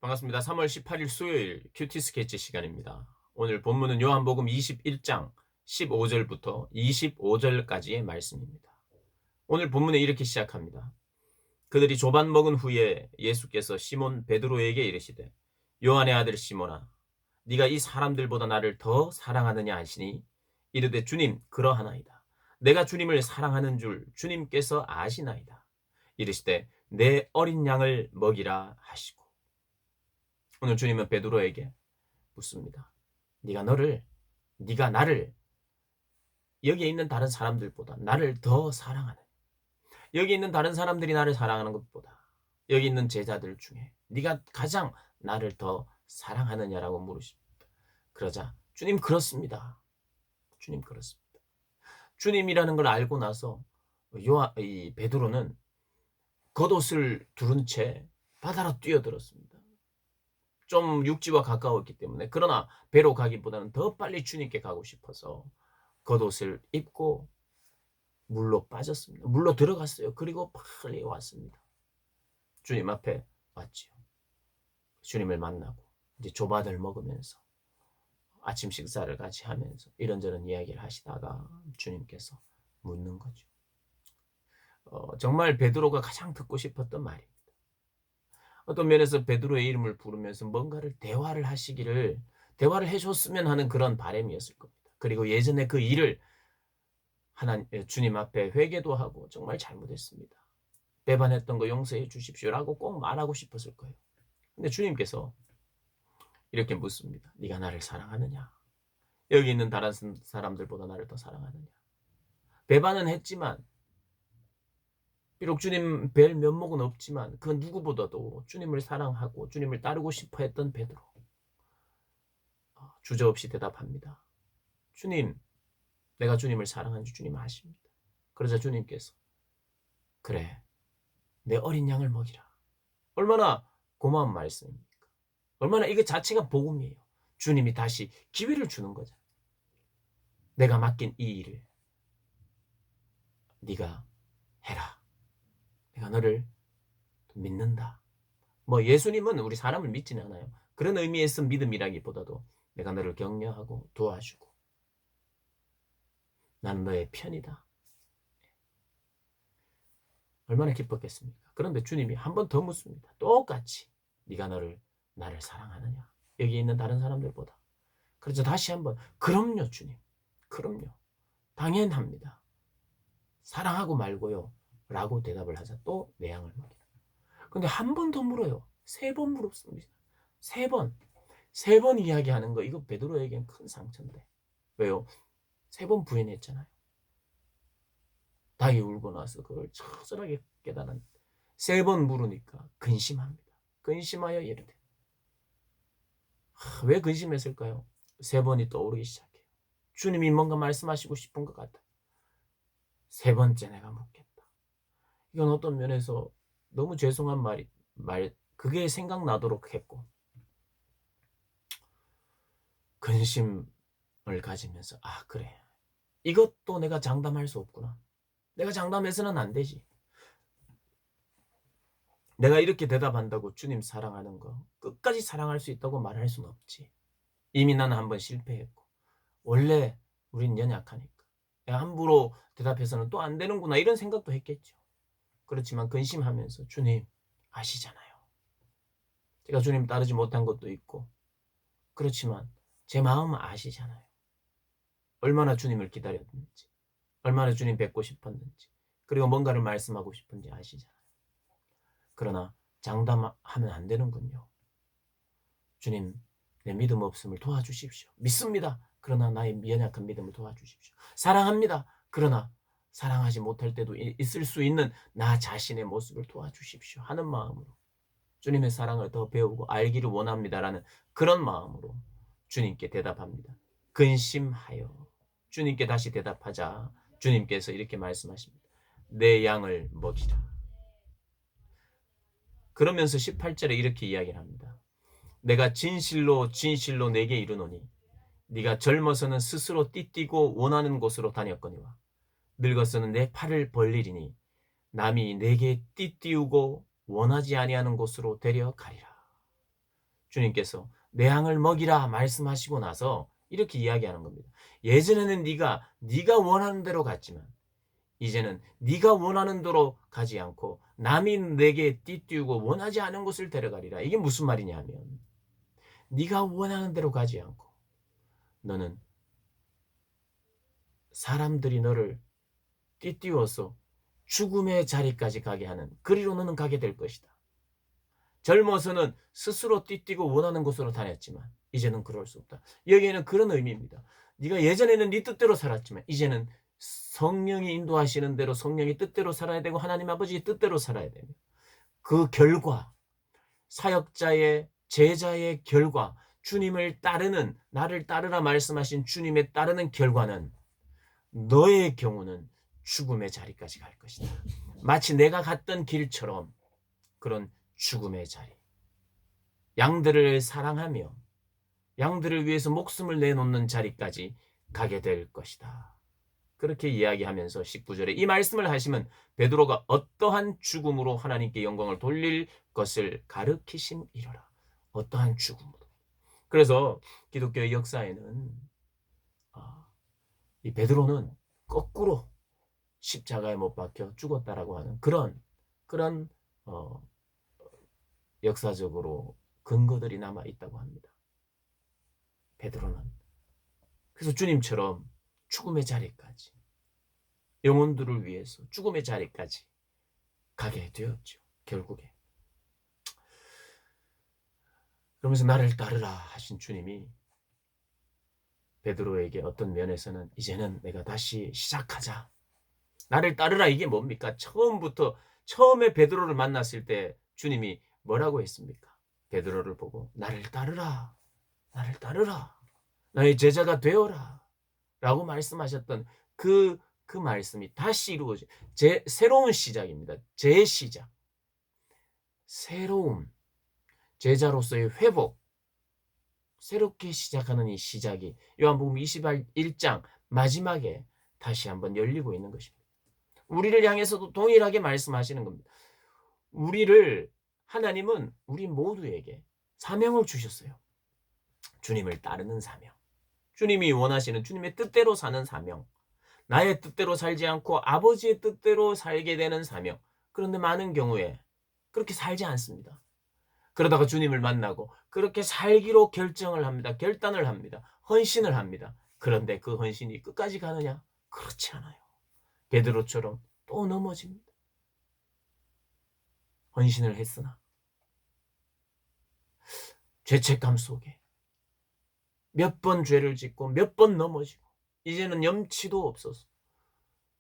반갑습니다. 3월 18일 수요일 큐티 스케치 시간입니다. 오늘 본문은 요한복음 21장 15절부터 25절까지의 말씀입니다. 오늘 본문에 이렇게 시작합니다. 그들이 조반 먹은 후에 예수께서 시몬 베드로에게 이르시되 요한의 아들 시몬아 네가 이 사람들보다 나를 더 사랑하느냐 하시니 이르되 주님 그러하나이다. 내가 주님을 사랑하는 줄 주님께서 아시나이다. 이르시되 내 어린 양을 먹이라 하시고 오늘 주님은 베드로에게 묻습니다. 네가 나를 여기에 있는 다른 사람들보다 나를 더 사랑하는 여기 있는 다른 사람들이 나를 사랑하는 것보다 여기 있는 제자들 중에 네가 가장 나를 더 사랑하느냐라고 물으십니다. 그러자 주님 그렇습니다. 주님 그렇습니다. 주님이라는 걸 알고 나서 이 베드로는 겉옷을 두른 채 바다로 뛰어들었습니다. 좀 육지와 가까웠기 때문에 그러나 배로 가기보다는 더 빨리 주님께 가고 싶어서 겉옷을 입고 물로 빠졌습니다. 물로 들어갔어요. 그리고 빨리 왔습니다. 주님 앞에 왔지요. 주님을 만나고 이제 조반을 먹으면서 아침 식사를 같이 하면서 이런저런 이야기를 하시다가 주님께서 묻는 거죠. 정말 베드로가 가장 듣고 싶었던 말입니다. 어떤 면에서 베드로의 이름을 부르면서 뭔가를 대화를 해줬으면 하는 그런 바람이었을 겁니다. 그리고 예전에 그 일을 주님 앞에 회개도 하고 정말 잘못했습니다. 배반했던 거 용서해 주십시오라고 꼭 말하고 싶었을 거예요. 근데 주님께서 이렇게 묻습니다. 네가 나를 사랑하느냐? 여기 있는 다른 사람들보다 나를 더 사랑하느냐? 배반은 했지만 비록 주님 뵐 면목은 없지만 그 누구보다도 주님을 사랑하고 주님을 따르고 싶어 했던 베드로. 주저없이 대답합니다. 주님, 내가 주님을 사랑하는지 주님 아십니다. 그러자 주님께서 그래, 내 어린 양을 먹이라. 얼마나 고마운 말씀입니까? 얼마나 이거 자체가 복음이에요. 주님이 다시 기회를 주는 거잖아요. 내가 맡긴 이 일을 네가 해라. 내가 너를 믿는다. 뭐 예수님은 우리 사람을 믿지는 않아요. 그런 의미에서 믿음이라기보다도 내가 너를 격려하고 도와주고 나는 너의 편이다. 얼마나 기뻤겠습니까? 그런데 주님이 한 번 더 묻습니다. 똑같이 네가 나를 사랑하느냐? 여기 있는 다른 사람들보다. 그래서 다시 한번 그럼요 주님. 그럼요. 당연합니다. 사랑하고 말고요. 라고 대답을 하자 또 내 양을 먹이라. 근데 한 번 더 물어요. 3번 물었습니다. 3번. 3번 이야기하는 거 이거 베드로에겐 큰 상처인데. 왜요? 3번 부인했잖아요. 닭이 울고 나서 그걸 처절하게 깨달았는데 3번 물으니까 근심합니다. 근심하여 이르되 왜 근심했을까요? 3번이 떠오르기 시작해요. 주님이 뭔가 말씀하시고 싶은 것 같아. 3번째 내가 묻겠다. 이건 어떤 면에서 너무 죄송한 그게 생각나도록 했고 근심을 가지면서 그래. 이것도 내가 장담할 수 없구나. 내가 장담해서는 안 되지. 내가 이렇게 대답한다고 주님 사랑하는 거 끝까지 사랑할 수 있다고 말할 수는 없지. 이미 나는 한번 실패했고 원래 우린 연약하니까 함부로 대답해서는 또 안 되는구나 이런 생각도 했겠죠. 그렇지만 근심하면서 주님 아시잖아요. 제가 주님 따르지 못한 것도 있고 그렇지만 제 마음은 아시잖아요. 얼마나 주님을 기다렸는지 얼마나 주님 뵙고 싶었는지 그리고 뭔가를 말씀하고 싶은지 아시잖아요. 그러나 장담하면 안 되는군요. 주님 내 믿음 없음을 도와주십시오. 믿습니다. 그러나 나의 연약한 믿음을 도와주십시오. 사랑합니다. 그러나 사랑하지 못할 때도 있을 수 있는 나 자신의 모습을 도와주십시오 하는 마음으로 주님의 사랑을 더 배우고 알기를 원합니다라는 그런 마음으로 주님께 대답합니다. 근심하여 주님께 다시 대답하자 주님께서 이렇게 말씀하십니다. 내 양을 먹이라. 그러면서 18절에 이렇게 이야기를 합니다. 내가 진실로 진실로 내게 이르노니 네가 젊어서는 스스로 띠띠고 원하는 곳으로 다녔거니와 늙어서는 내 팔을 벌리리니 남이 내게 띠띠우고 원하지 아니하는 곳으로 데려가리라. 주님께서 내 양을 먹이라 말씀하시고 나서 이렇게 이야기하는 겁니다. 예전에는 네가 원하는 대로 갔지만 이제는 네가 원하는 대로 가지 않고 남이 내게 띠띠우고 원하지 않은 곳을 데려가리라. 이게 무슨 말이냐 하면 네가 원하는 대로 가지 않고 너는 사람들이 너를 띠띠워서 죽음의 자리까지 가게 하는 그리로 너는 가게 될 것이다. 젊어서는 스스로 띠띠고 원하는 곳으로 다녔지만 이제는 그럴 수 없다. 여기에는 그런 의미입니다. 네가 예전에는 네 뜻대로 살았지만 이제는 성령이 인도하시는 대로 성령의 뜻대로 살아야 되고 하나님 아버지의 뜻대로 살아야 되며 그 결과 사역자의 제자의 결과 주님을 따르는 나를 따르라 말씀하신 주님의 따르는 결과는 너의 경우는 죽음의 자리까지 갈 것이다. 마치 내가 갔던 길처럼 그런 죽음의 자리. 양들을 사랑하며 양들을 위해서 목숨을 내놓는 자리까지 가게 될 것이다. 그렇게 이야기하면서 19절에 이 말씀을 하시면 베드로가 어떠한 죽음으로 하나님께 영광을 돌릴 것을 가르치심이로라. 어떠한 죽음으로. 그래서 기독교의 역사에는 이 베드로는 거꾸로 십자가에 못 박혀 죽었다라고 하는 그런 역사적으로 근거들이 남아 있다고 합니다. 베드로는 그래서 주님처럼 죽음의 자리까지 영혼들을 위해서 죽음의 자리까지 가게 되었죠. 결국에. 그러면서 나를 따르라 하신 주님이 베드로에게 어떤 면에서는 이제는 내가 다시 시작하자. 나를 따르라 이게 뭡니까? 처음에 베드로를 만났을 때 주님이 뭐라고 했습니까? 베드로를 보고 나를 따르라. 나를 따르라. 나의 제자가 되어라. 라고 말씀하셨던 그 말씀이 다시 이루어져. 새로운 시작입니다. 재시작. 새로운 제자로서의 회복. 새롭게 시작하는 이 시작이 요한복음 21장 마지막에 다시 한번 열리고 있는 것입니다. 우리를 향해서도 동일하게 말씀하시는 겁니다. 하나님은 우리 모두에게 사명을 주셨어요. 주님을 따르는 사명. 주님이 원하시는 주님의 뜻대로 사는 사명. 나의 뜻대로 살지 않고 아버지의 뜻대로 살게 되는 사명. 그런데 많은 경우에 그렇게 살지 않습니다. 그러다가 주님을 만나고 그렇게 살기로 결정을 합니다. 결단을 합니다. 헌신을 합니다. 그런데 그 헌신이 끝까지 가느냐? 그렇지 않아요. 베드로처럼 또 넘어집니다. 헌신을 했으나 죄책감 속에 몇 번 죄를 짓고 몇 번 넘어지고 이제는 염치도 없어서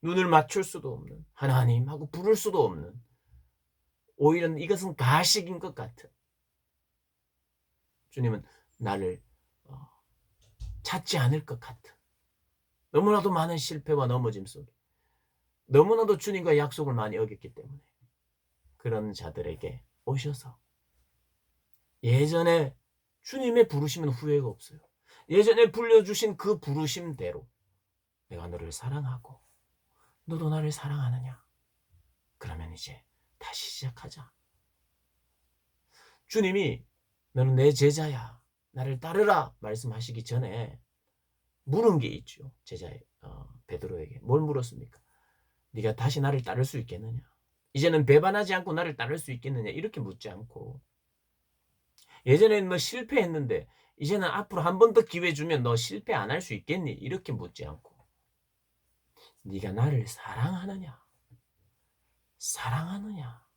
눈을 맞출 수도 없는 하나님하고 부를 수도 없는 오히려 이것은 가식인 것 같은 주님은 나를 찾지 않을 것 같은 너무나도 많은 실패와 넘어짐 속에 너무나도 주님과 약속을 많이 어겼기 때문에 그런 자들에게 오셔서 예전에 주님의 부르심은 후회가 없어요. 예전에 불려주신 그 부르심대로 내가 너를 사랑하고 너도 나를 사랑하느냐? 그러면 이제 다시 시작하자. 주님이 너는 내 제자야. 나를 따르라 말씀하시기 전에 물은 게 있죠. 베드로에게. 뭘 물었습니까? 네가 다시 나를 따를 수 있겠느냐? 이제는 배반하지 않고 나를 따를 수 있겠느냐? 이렇게 묻지 않고 예전에는 너 실패했는데 이제는 앞으로 한 번 더 기회 주면 너 실패 안 할 수 있겠니? 이렇게 묻지 않고 네가 나를 사랑하느냐? 사랑하느냐?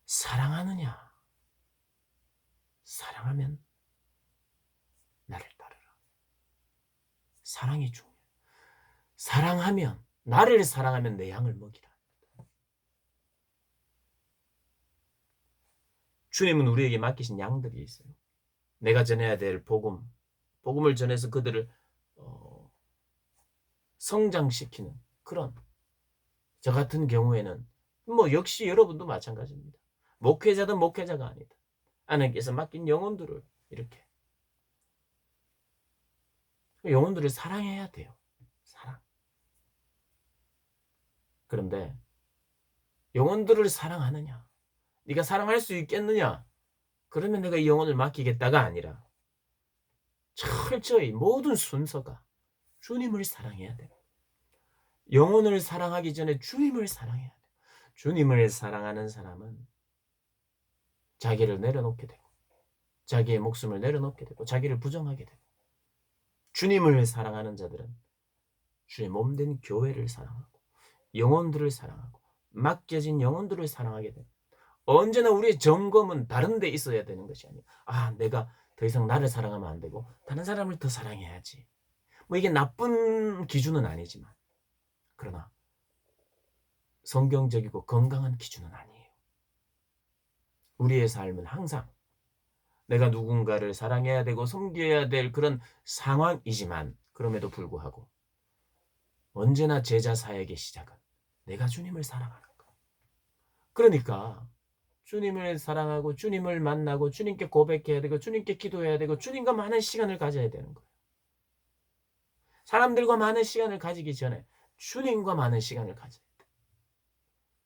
사랑하느냐? 사랑하면 나를 따르라. 사랑이 중요해. 사랑하면 나를 사랑하면 내 양을 먹이라. 주님은 우리에게 맡기신 양들이 있어요. 내가 전해야 될 복음을 전해서 그들을 성장시키는 그런 저 같은 경우에는 역시 여러분도 마찬가지입니다. 목회자든 목회자가 아니다. 하나님께서 맡긴 영혼들을 이렇게 영혼들을 사랑해야 돼요. 사랑. 그런데 영혼들을 사랑하느냐? 네가 사랑할 수 있겠느냐? 그러면 내가 이 영혼을 맡기겠다가 아니라 철저히 모든 순서가 주님을 사랑해야 돼요. 영혼을 사랑하기 전에 주님을 사랑해야 돼요. 주님을 사랑하는 사람은 자기를 내려놓게 되고 자기의 목숨을 내려놓게 되고 자기를 부정하게 되고 주님을 사랑하는 자들은 주의 몸된 교회를 사랑하고 영혼들을 사랑하고 맡겨진 영혼들을 사랑하게 됩니다. 언제나 우리의 점검은 다른 데 있어야 되는 것이 아니에요. 내가 더 이상 나를 사랑하면 안 되고 다른 사람을 더 사랑해야지. 이게 나쁜 기준은 아니지만 그러나 성경적이고 건강한 기준은 아니에요. 우리의 삶은 항상 내가 누군가를 사랑해야 되고 섬겨야 될 그런 상황이지만 그럼에도 불구하고 언제나 제자 사역의 시작은 내가 주님을 사랑하는 것. 그러니까 주님을 사랑하고 주님을 만나고 주님께 고백해야 되고 주님께 기도해야 되고 주님과 많은 시간을 가져야 되는 거예요. 사람들과 많은 시간을 가지기 전에 주님과 많은 시간을 가져야 돼요.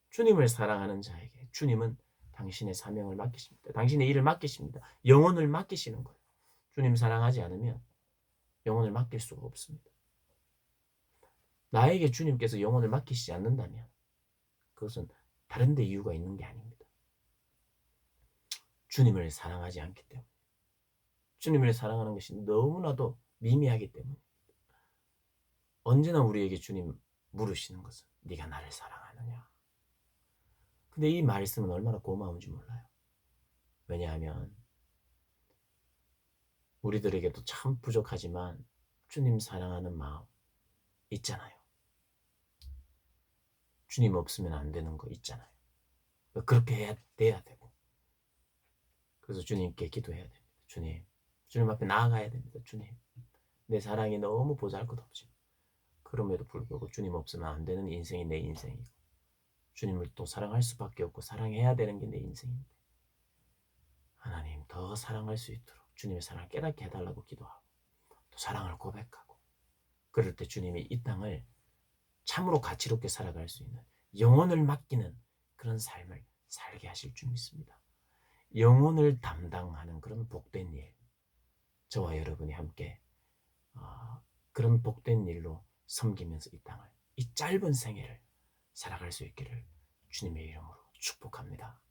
주님을 사랑하는 자에게 주님은 당신의 사명을 맡기십니다. 당신의 일을 맡기십니다. 영혼을 맡기시는 거예요. 주님 사랑하지 않으면 영혼을 맡길 수가 없습니다. 나에게 주님께서 영혼을 맡기시지 않는다면 그것은 다른 데 이유가 있는 게 아닙니다. 주님을 사랑하지 않기 때문에 주님을 사랑하는 것이 너무나도 미미하기 때문에 언제나 우리에게 주님 물으시는 것은 네가 나를 사랑하느냐. 근데 이 말씀은 얼마나 고마운지 몰라요. 왜냐하면 우리들에게도 참 부족하지만 주님 사랑하는 마음 있잖아요. 주님 없으면 안 되는 거 있잖아요. 그렇게 돼야 되고 그래서 주님께 기도해야 됩니다. 주님 앞에 나아가야 됩니다. 주님, 내 사랑이 너무 보잘것없지만 그럼에도 불구하고 주님 없으면 안 되는 인생이 내 인생이고 주님을 또 사랑할 수밖에 없고 사랑해야 되는 게 내 인생인데 하나님 더 사랑할 수 있도록 주님의 사랑을 깨닫게 해달라고 기도하고 또 사랑을 고백하고 그럴 때 주님이 이 땅을 참으로 가치롭게 살아갈 수 있는 영혼을 맡기는 그런 삶을 살게 하실 줄 믿습니다. 영혼을 담당하는 그런 복된 일, 저와 여러분이 함께 그런 복된 일로 섬기면서 이 땅을, 이 짧은 생애를 살아갈 수 있기를 주님의 이름으로 축복합니다.